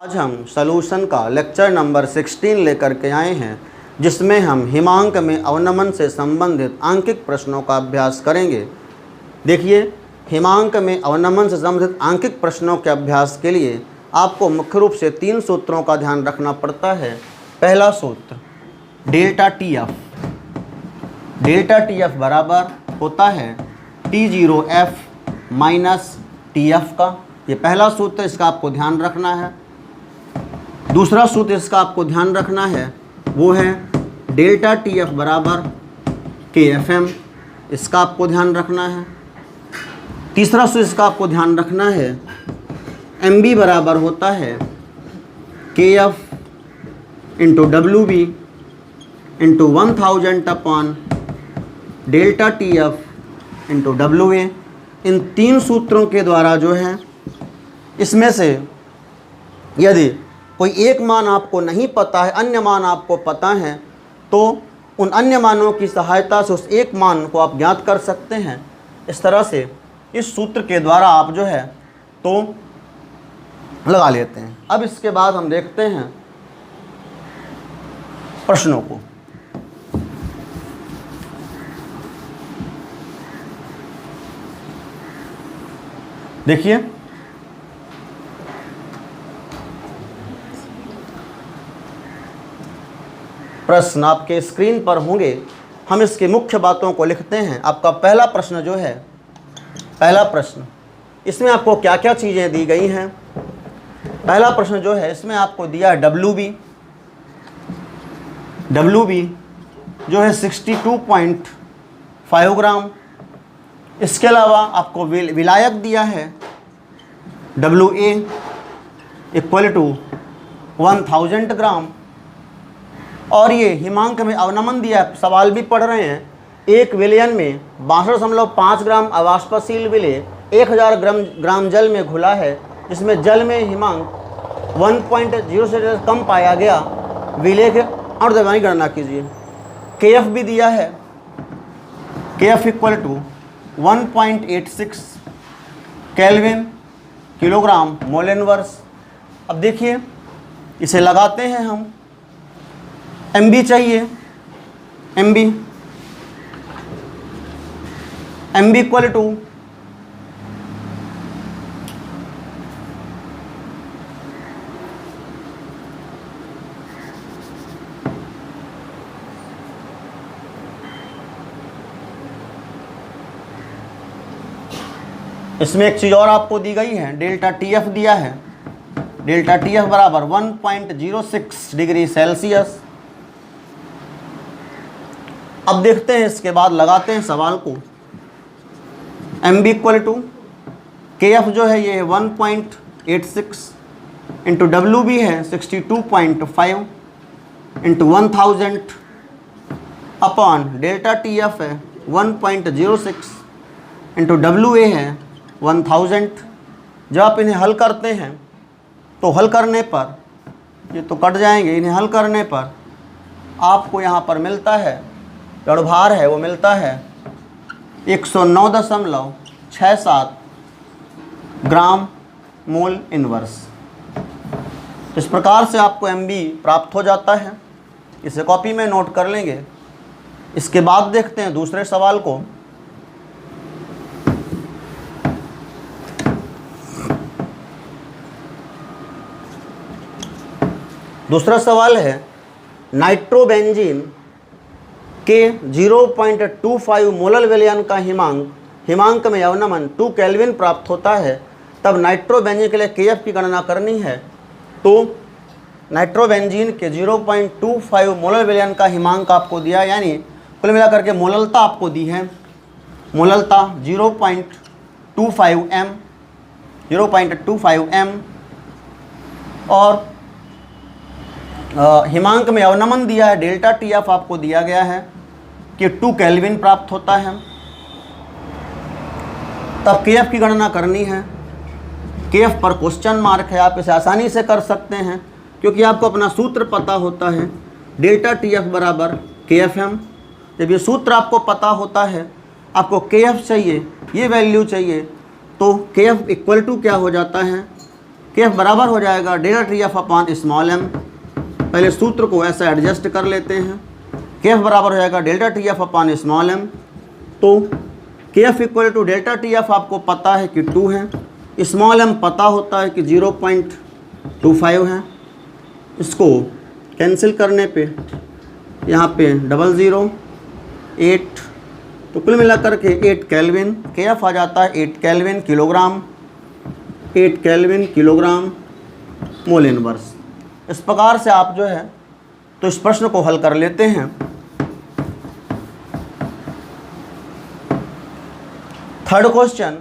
आज हम सॉल्यूशन का लेक्चर नंबर 16 लेकर के आए हैं, जिसमें हम हिमांक में अवनमन से संबंधित आंकिक प्रश्नों का अभ्यास करेंगे। देखिए, हिमांक में अवनमन से संबंधित आंकिक प्रश्नों के अभ्यास के लिए आपको मुख्य रूप से 3 सूत्रों का ध्यान रखना पड़ता है। पहला सूत्र डेल्टा टी एफ बराबर होता है T0F माइनस TF का। ये पहला सूत्र, इसका आपको ध्यान रखना है। दूसरा सूत्र इसका आपको ध्यान रखना है, वो है डेल्टा TF बराबर KFM, इसका आपको ध्यान रखना है। तीसरा सूत्र इसका आपको ध्यान रखना है, MB बराबर होता है KF into WB into 1000 upon delta TF into WA। इन 3 सूत्रों के द्वारा जो है, इसमें से यदि कोई एक मान आपको नहीं पता है, अन्य मान आपको पता है, तो उन अन्य मानों की सहायता से उस एक मान को आप ज्ञात कर सकते हैं। इस तरह से इस सूत्र के द्वारा आप जो है तो लगा लेते हैं। अब इसके बाद हम देखते हैं प्रश्नों को। देखिए, प्रश्न आपके स्क्रीन पर होंगे। हम इसकी मुख्य बातों को लिखते हैं। आपका पहला प्रश्न जो है, पहला प्रश्न, इसमें आपको क्या क्या चीज़ें दी गई हैं। पहला प्रश्न जो है, इसमें आपको दिया है WB जो है 62.5 ग्राम। इसके अलावा आपको विलायक दिया है WA इक्वल टू 1000 ग्राम। और ये हिमांक में अवनमन दिया है, सवाल भी पढ़ रहे हैं। 1 विलयन में 62.5 ग्राम अवाष्पशील विलेय 1000 ग्राम जल में घुला है, जिसमें जल में हिमांक 1.0 से कम पाया गया। विलेय के और दबाई गणना कीजिए। KF भी दिया है, KF equal to 1.86 kelvin kilogram mole inverse. अब देखिए, इसे लगाते हैं हम। MB चाहिए, MB इक्वल टू इसमें एक चीज़ और आपको दी गई है, डेल्टा TF दिया है। डेल्टा TF बराबर 1.06 डिग्री सेल्सियस। अब देखते हैं, इसके बाद लगाते हैं सवाल को। MB इक्वल टू KF जो है ये 1.86 इंटू WB है 62.5 इंटू 1000 अपॉन डेल्टा TF है 1.06 इंटू WA है 1000। जब आप इन्हें हल करते हैं तो हल करने पर ये तो कट जाएंगे। इन्हें हल करने पर आपको यहाँ पर मिलता है, जड़भार है वो मिलता है 109.67 ग्राम मोल इनवर्स। इस प्रकार से आपको MB प्राप्त हो जाता है। इसे कॉपी में नोट कर लेंगे। इसके बाद देखते हैं दूसरे सवाल को। दूसरा सवाल है, नाइट्रोबेंजीन के 0.25 मोलर विलयन का हिमांक में अवनमन 2 केल्विन प्राप्त होता है, तब नाइट्रोबेंजीन के लिए KF की गणना करनी है। तो नाइट्रोबेंजीन के 0.25 मोलर विलयन का हिमांक आपको दिया, यानी कुल मिलाकर के मोललता आपको दी है। मोललता 0.25 M और हिमांक में अवनमन दिया है, डेल्टा TF आपको दिया गया है कि 2 केल्विन प्राप्त होता है। तब KF की गणना करनी है। KF पर क्वेश्चन मार्क है, आप इसे आसानी से कर सकते हैं क्योंकि आपको अपना सूत्र पता होता है, डेल्टा TF बराबर KFM। जब ये सूत्र आपको पता होता है, आपको KF चाहिए, ये वैल्यू चाहिए, तो KF इक्वल टू क्या हो जाता है, के एफ बराबर हो जाएगा delta T F upon small M. पहले सूत्र को ऐसा एडजस्ट कर लेते हैं। के एफ बराबर हो जाएगा delta T F upon small M. तो K F equal to delta T F आपको पता है कि 2 है, स्मॉल एम पता होता है कि 0.25 है। इसको कैंसिल करने पे यहाँ पे 00 8, तो कुल मिलाकर के 8 केल्विन। के एफ आ जाता है 8 kelvin kilogram, 8 kelvin kilogram mole inverse. इस प्रकार से आप जो है तो इस प्रश्न को हल कर लेते हैं। Third question,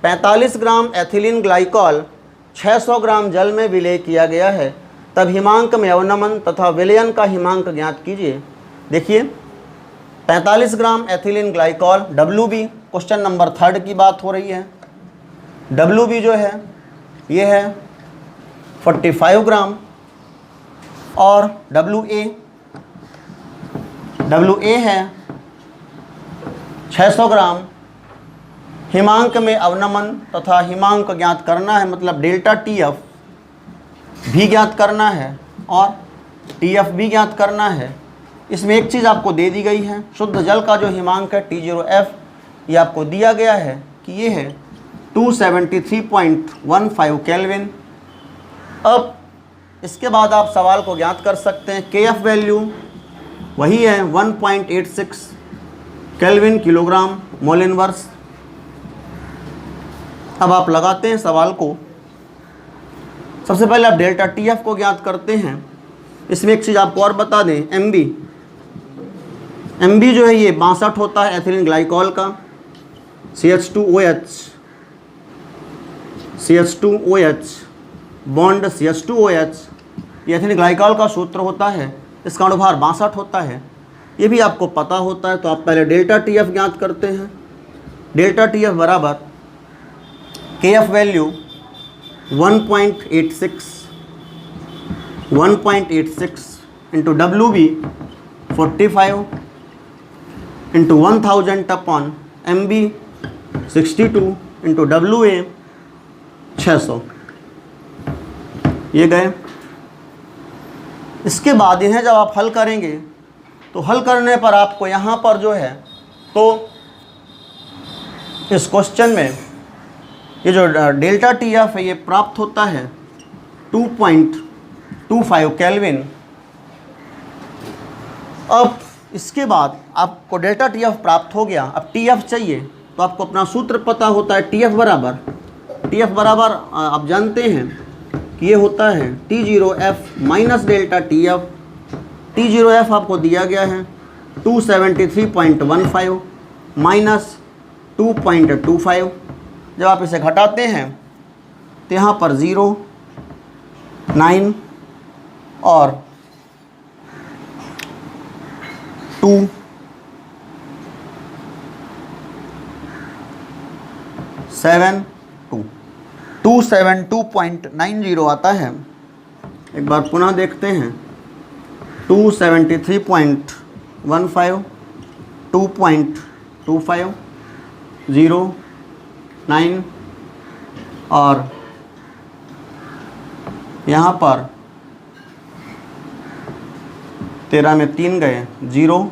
45 gram ethylene glycol 600 ग्राम जल में विलय किया गया है, तब हिमांक में अवनमन तथा विलयन का हिमांक ज्ञात कीजिए। देखिए 45 gram ethylene glycol WB, question number 3 की बात हो रही है। WB जो है ये है 45 ग्राम और WA है 600 ग्राम। हिमांक में अवनमन तथा हिमांक ज्ञात करना है, मतलब डेल्टा TF भी ज्ञात करना है और TF भी ज्ञात करना है। इसमें एक चीज़ आपको दे दी गई है, शुद्ध जल का जो हिमांक है T0F, ये आपको दिया गया है कि ये है 273.15 केल्विन। अब इसके बाद आप सवाल को ज्ञात कर सकते हैं। KF वैल्यू वही है 1.86 केल्विन किलोग्राम मोल इनवर्स। अब आप लगाते हैं सवाल को। सबसे पहले आप डेल्टा TF को ज्ञात करते हैं। इसमें एक चीज़ आपको और बता दें, MB जो है ये 62 होता है एथिलीन ग्लाइकॉल का। CH2OH बॉन्ड CH2OH, ये एथिलीन ग्लाइकॉल का सूत्र होता है। इसका अनुभार 62 होता है, ये भी आपको पता होता है। तो आप पहले डेल्टा TF ज्ञात करते हैं। डेल्टा TF बराबर KF value 1.86 into WB 45 into 1000 upon MB 62 into WA 600, ये गए। इसके बाद इन्हें जब आप हल करेंगे तो हल करने पर आपको यहाँ पर जो है तो इस क्वेश्चन में ये जो डेल्टा TF है ये प्राप्त होता है 2.25 केल्विन। अब इसके बाद आपको डेल्टा TF प्राप्त हो गया। अब TF चाहिए तो आपको अपना सूत्र पता होता है। TF बराबर आप जानते हैं कि ये होता है T0F minus delta TF। T0F आपको दिया गया है 273.15 माइनस 2.25। जब आप इसे घटाते हैं तो यहाँ पर 0, 9 और 2, 7, 2, 272.90 आता है। एक बार पुनः देखते हैं। 273.15, 2.25, 0, 9 और यहाँ पर 13 में 3 गए, 0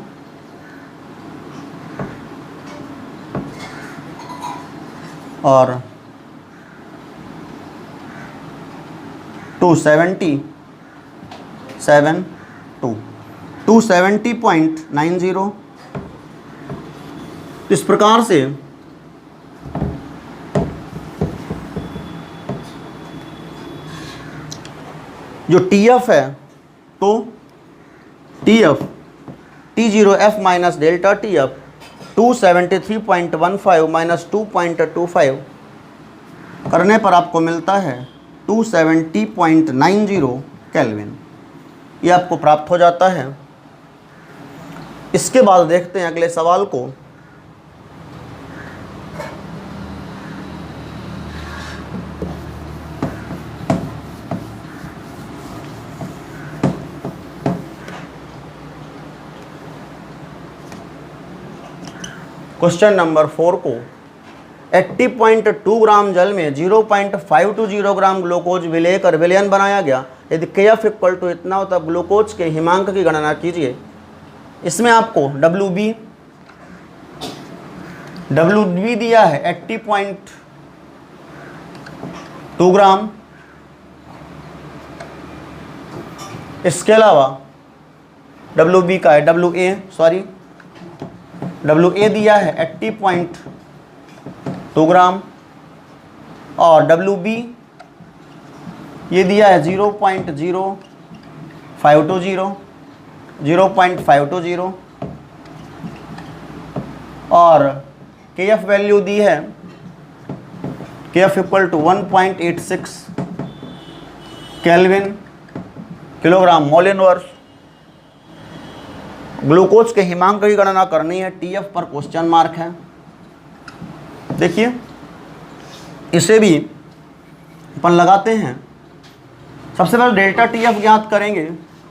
और 270.90। इस प्रकार से जो TF है तो TF T0F minus delta TF 273.15 minus 2.25 करने पर आपको मिलता है 270.90 केल्विन। ये आपको प्राप्त हो जाता है। इसके बाद देखते हैं अगले सवाल को। क्वेश्चन नंबर 4 को 80.2 ग्राम जल में 0.520 ग्राम ग्लूकोज विलेय कर विलयन बनाया गया। यदि KF इक्वल टू इतना हो तब ग्लूकोज के हिमांक की गणना कीजिए। इसमें आपको WB दिया है 80.2 ग्राम। इसके अलावा WB का है WA दिया है 80.2 ग्राम और WB ये दिया है 0.520 और KF वैल्यू दी है KF equal to 1.86 kelvin kilogram mole inverse. Glucose के हिमांक की गणना करनी है, TF पर क्वेश्चन मार्क है। देखिए इसे भी अपन लगाते हैं। सबसे पहले डेल्टा TF ज्ञात करेंगे।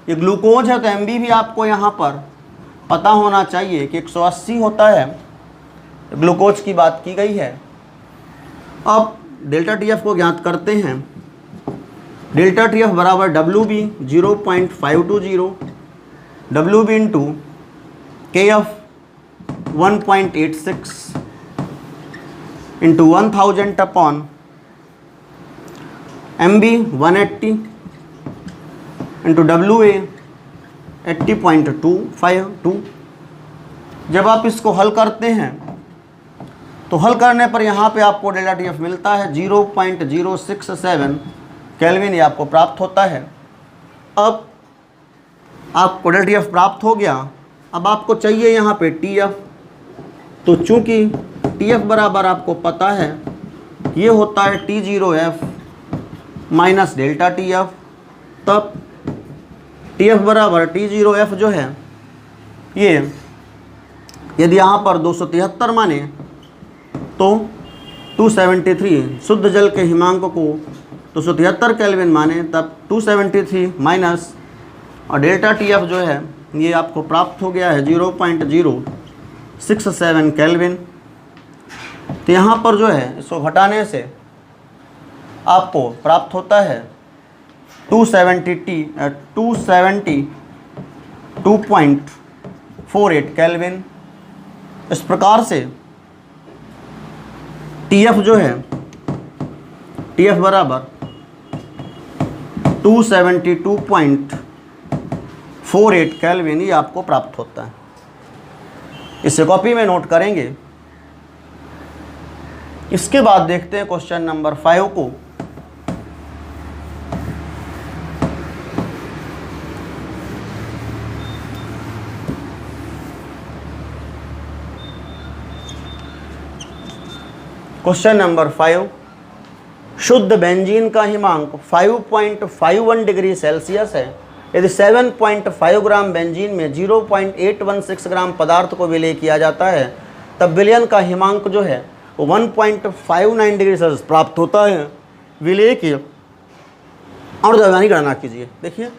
ये ग्लूकोज है तो MB भी आपको यहाँ पर पता होना चाहिए कि 180 होता है, ग्लूकोज की बात की गई है। अब डेल्टा TF को ज्ञात करते हैं। डेल्टा TF बराबर WB 0.520 WB into KF 1.86 into 1000 upon MB 180 into WA 80.252। जब आप इसको हल करते हैं तो हल करने पर यहाँ पे आपको डेल्टा TF मिलता है 0.067 केल्विन, ये आपको प्राप्त होता है। अब आपको डेल्टा TF प्राप्त हो गया। अब आपको चाहिए यहाँ पे TF, तो चूंकि TF बराबर आपको पता है ये होता है T0F माइनस डेल्टा TF, तब TF बराबर T0F जो है ये यदि यहाँ पर 273 माने तो 273, शुद्ध जल के हिमांक को 273 केल्विन माने तब 273 माइनस और डेल्टा TF जो है ये आपको प्राप्त हो गया है 0.067 केल्विन। तो यहाँ पर जो है इसको घटाने से आपको प्राप्त होता है 272.48 केल्विन। इस प्रकार से TF जो है TF बराबर 272.48 केल्विन ये आपको प्राप्त होता है। इसे कॉपी में नोट करेंगे। इसके बाद देखते हैं क्वेश्चन नंबर 5 को। क्वेश्चन नंबर 5, शुद्ध बेंजीन का हिमांक 5.51 डिग्री सेल्सियस है। यदि 7.5 ग्राम बेंजीन में 0.816 ग्राम पदार्थ को विलय किया जाता है तब विलयन का हिमांक जो है वो 1.59 डिग्री सेल्सियस प्राप्त होता है। विलय की और द्रव्यमान गणना कीजिए। देखिए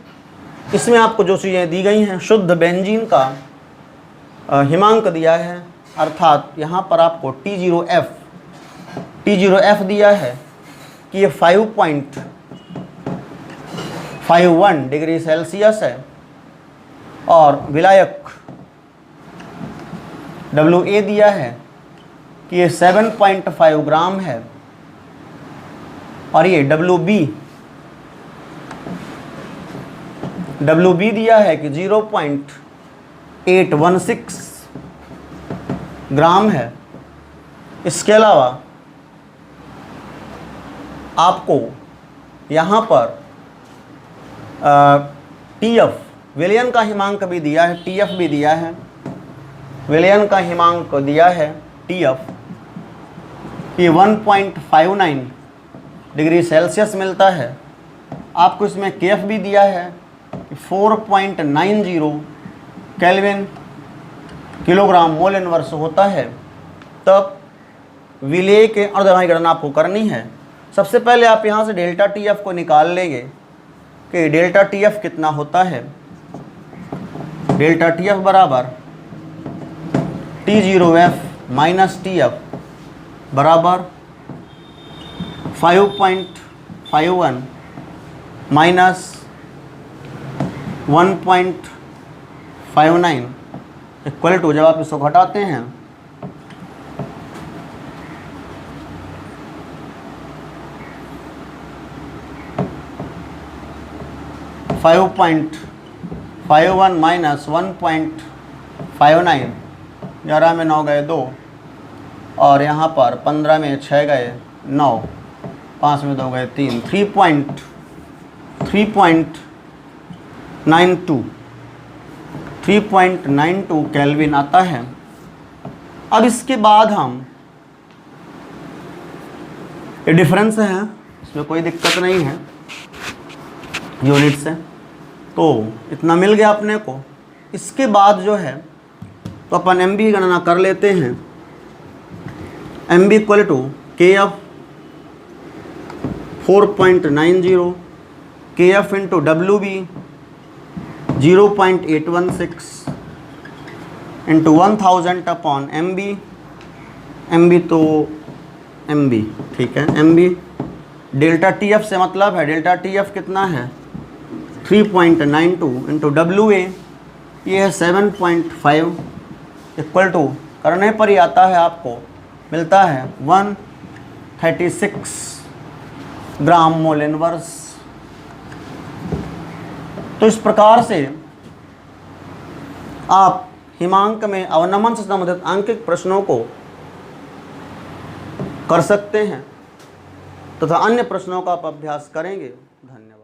इसमें आपको जो चीज़ें दी गई हैं, शुद्ध बेंजीन का हिमांक दिया है, अर्थात यहाँ पर आपको T0F दिया है कि ये 5.51 डिग्री सेल्सियस है और विलायक WA दिया है कि ये 7.5 ग्राम है और ये WB दिया है कि 0.816 ग्राम है। इसके अलावा आपको यहाँ पर TF विलयन का हिमांक भी दिया है, TF भी दिया है, विलयन का हिमांक दिया है TF ये 1.59 डिग्री सेल्सियस मिलता है। आपको इसमें KF भी दिया है 4.90 केल्विन किलोग्राम मोल इनवर्स होता है। तब विलय के और द्रव्यमान की गणना आपको करनी है। सबसे पहले आप यहाँ से डेल्टा TF को निकाल लेंगे कि डेल्टा TF कितना होता है। डेल्टा TF बराबर T0F माइनस TF बराबर 5.51 माइनस 1.59 इक्वल टू, जब आप इसको घटाते हैं 5.51 माइनस 1.59, 11 में 9 गए 2, और यहाँ पर 15 में 6 गए 9, 5 में 2 गए 3, 3.92 केल्विन आता है। अब इसके बाद हम, ये डिफरेंस है, इसमें कोई दिक्कत नहीं है यूनिट से, तो इतना मिल गया अपने को। इसके बाद जो है तो अपन एम बी की गणना कर लेते हैं। M B equal to K F 4.90, K F into W B 0.816 into 1000 upon M B, तो एम बी, ठीक है, M B. Delta T F से मतलब है, डेल्टा टी एफ कितना है 3.92 इंटू डब्ल्यू ए, ये है 7.5 इक्वल टू, करने पर ही आता है आपको, मिलता है 136 ग्राम मोल इनवर्स। तो इस प्रकार से आप हिमांक में अवनमन से संबंधित आंकिक प्रश्नों को कर सकते हैं तथा अन्य प्रश्नों का आप अभ्यास करेंगे। धन्यवाद।